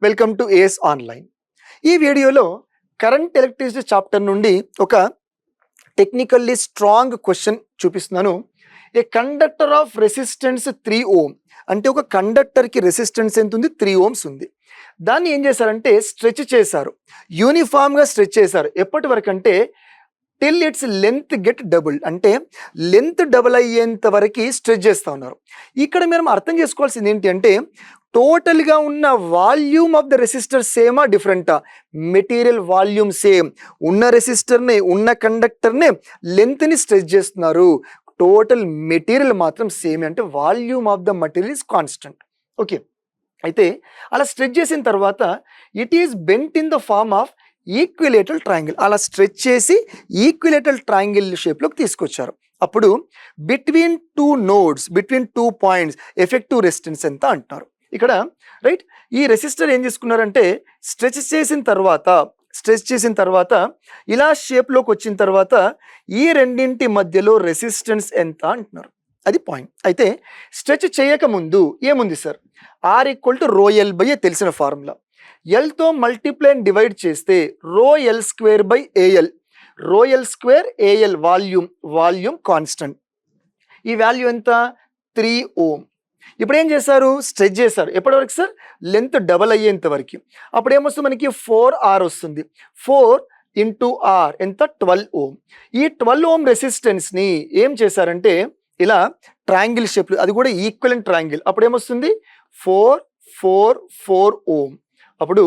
Welcome to AS online. ఈ వీడియోలో current electricity chapter నుండి ఒక టెక్నికల్లీ స్ట్రాంగ్ క్వశ్చన్ చూపిస్తున్నాను. ఏ కండక్టర్ ఆఫ్ రెసిస్టెన్స్ 3 ఓమ్, అంటే ఒక కండక్టర్కి రెసిస్టెన్స్ ఎంత ఉంది? 3 ఓమ్స్ ఉంది. దాన్ని ఏం చేశారంటే స్ట్రెచ్ చేశారు, యూనిఫామ్గా స్ట్రెచ్ చేశారు. ఎప్పటి వరకు అంటే till it's length get double, అంటే లెంత్ డబుల్ అయ్యేంత వరకు స్ట్రెచ్ చేస్తూ ఉన్నారు. ఇక్కడ మనం అర్థం చేసుకోవాల్సింది ఏంటి అంటే టోటల్గా ఉన్న వాల్యూమ్ ఆఫ్ ద రెసిస్టర్ సేమా డిఫరెంటా? మెటీరియల్ వాల్యూమ్ సేమ్, ఉన్న రెసిస్టర్ని ఉన్న కండక్టర్ని లెంత్ని స్ట్రెచ్ చేస్తున్నారు. టోటల్ మెటీరియల్ మాత్రం సేమ్, అంటే volume of the material is constant. Okay, అయితే అలా స్ట్రెచ్ చేసిన తర్వాత it is bent in the form of equilateral triangle. అలా స్ట్రెచ్ చేసి ఈక్విలేటరల్ ట్రయాంగిల్ షేప్లోకి తీసుకొచ్చారు. అప్పుడు between 2 nodes, between 2 points effective resistance ఎంత అంటున్నారు ఇక్కడ, రైట్? ఈ రెసిస్టర్ ఏం చేసుకున్నారంటే స్ట్రెచ్ చేసిన తర్వాత ఇలా షేప్లోకి వచ్చిన తర్వాత ఈ రెండింటి మధ్యలో రెసిస్టెన్స్ ఎంత అంటున్నారు. అది పాయింట్. అయితే స్ట్రెచ్ చేయకముందు ఏముంది సార్? R = ρl/A తెలిసిన ఫార్ములా. ఎల్తో మల్టిప్లై అండ్ డివైడ్ చేస్తే ρl²/AL, ρl²AL వాల్యూమ్ కాన్స్టెంట్. ఈ వాల్యూ ఎంత? 3 ఓమ్. ఇప్పుడు ఏం చేశారు? స్ట్రెచ్ చేశారు. ఎప్పటివరకు సార్? లెంత్ డబల్ అయ్యేంత వరకు. అప్పుడు ఏమొస్తుంది మనకి? 4R వస్తుంది. 4 × R ఎంత? 12 ఓమ్. ఈ 12 ఓమ్ రెసిస్టెన్స్ని ఏం చేశారంటే ఇలా ట్రయాంగిల్ షేప్లో, అది కూడా ఈక్వలెంట్ ట్రయాంగిల్. అప్పుడు ఏమొస్తుంది? 4, 4, 4 ఓమ్. అప్పుడు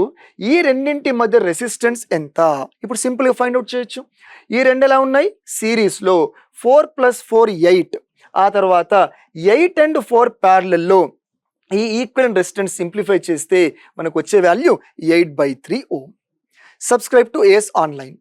ఈ రెండింటి మధ్య రెసిస్టెన్స్ ఎంత? ఇప్పుడు సింపుల్గా ఫైండ్ అవుట్ చేయొచ్చు. ఈ రెండు ఎలా ఉన్నాయి? సిరీస్లో 4 + 4 8. ఆ తర్వాత 8 and 4 ప్యారలల్లో ఈ ఈక్వలెంట్ రెసిస్టెన్స్ సింప్లిఫై చేస్తే మనకు వచ్చే value 8/3 ohm. Subscribe to AS online.